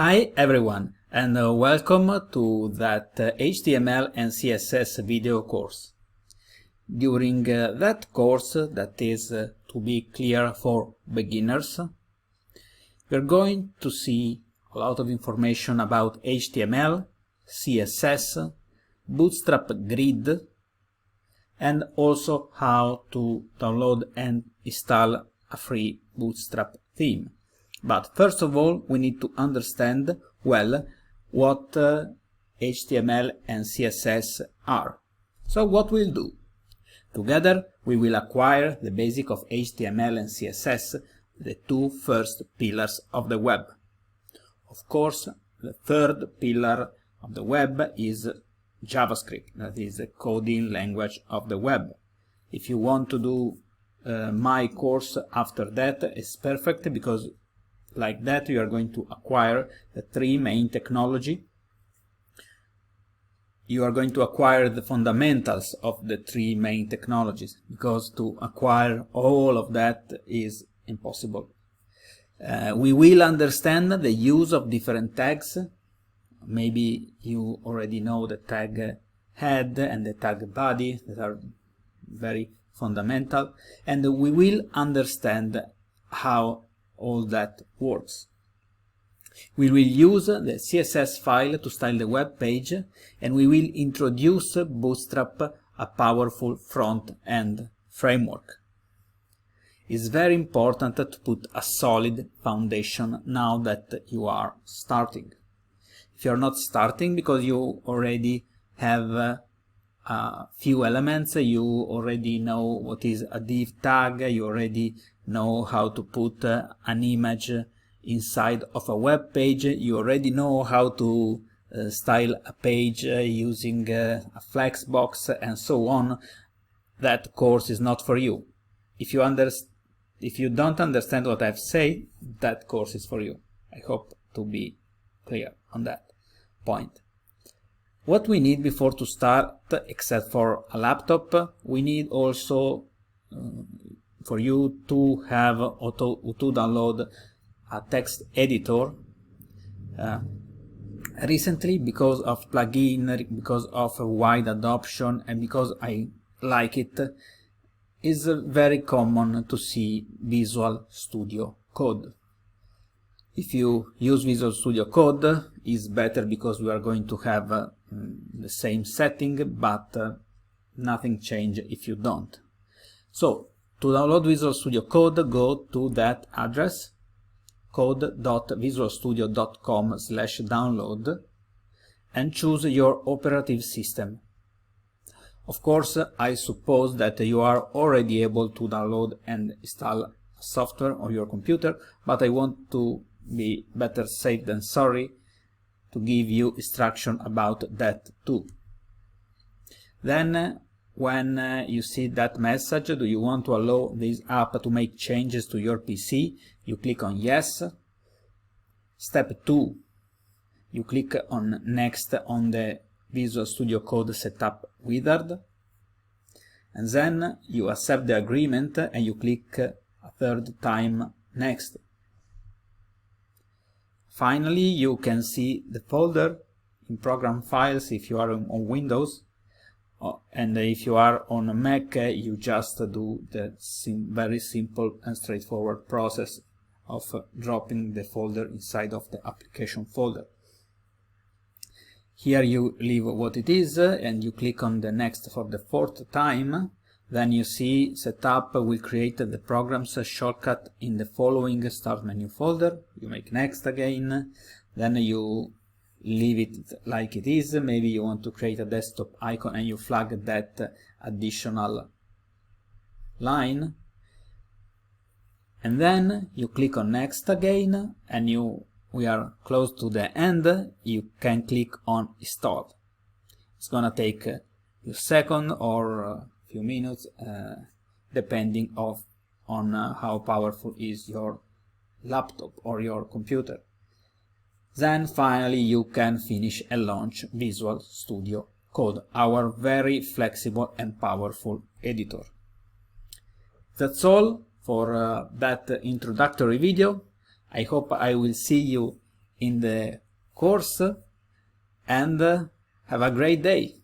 Hi everyone, and welcome to that HTML and CSS video course. During that course, that is to be clear for beginners, we're going to see a lot of information about HTML, CSS, Bootstrap Grid, and also how to download and install a free Bootstrap theme. But first of all, we need to understand well what HTML and CSS are. So what we'll do? Together we will acquire the basic of HTML and CSS, the two first pillars of the web. Of course, the third pillar of the web is JavaScript, that is the coding language of the web. If you want to do my course after that, it's perfect, because like that you are going to acquire the three main technology. You are going to acquire the fundamentals of the three main technologies, because to acquire all of that is impossible. We will understand the use of different tags. Maybe you already know the tag head and the tag body, that are very fundamental, and we will understand how all that works. We will use the CSS file to style the web page, and we will introduce Bootstrap, a powerful front-end framework. It's very important to put a solid foundation now that you are starting. If you are not starting because you already have a few elements, you already know what is a div tag, you already know how to put an image inside of a web page, you already know how to style a page using a flexbox and so on, that course is not for you. If you don't understand what I've said, that course is for you. I hope to be clear on that point. What we need before to start, except for a laptop, we need also for you to have or to download a text editor. Recently, because of plugin, because of a wide adoption, and because I like it, is very common to see Visual Studio Code. If you use Visual Studio Code, it's better, because we are going to have the same setting, but nothing changes if you don't. So, to download Visual Studio Code, go to that address, code.visualstudio.com/download, and choose your operative system. Of course, I suppose that you are already able to download and install software on your computer, but I want to be better safe than sorry to give you instruction about that too. Then when you see that message, do you want to allow this app to make changes to your PC? You click on yes. Step 2, you click on next on the Visual Studio Code setup wizard, and then you accept the agreement and you click a third time next. Finally, you can see the folder in program files if you are on Windows, and if you are on a Mac, you just do the very simple and straightforward process of dropping the folder inside of the application folder. Here you leave what it is, and you click on the next for the fourth time. Then you see setup will create the program's shortcut in the following start menu folder. You make next again, then you leave it like it is. Maybe you want to create a desktop icon and you flag that additional line. And then you click on next again, and we are close to the end. You can click on install. It's gonna take a few seconds or a few minutes, depending on how powerful is your laptop or your computer. Then finally you can finish and launch Visual Studio Code, our very flexible and powerful editor. That's all for that introductory video. I hope I will see you in the course, and have a great day.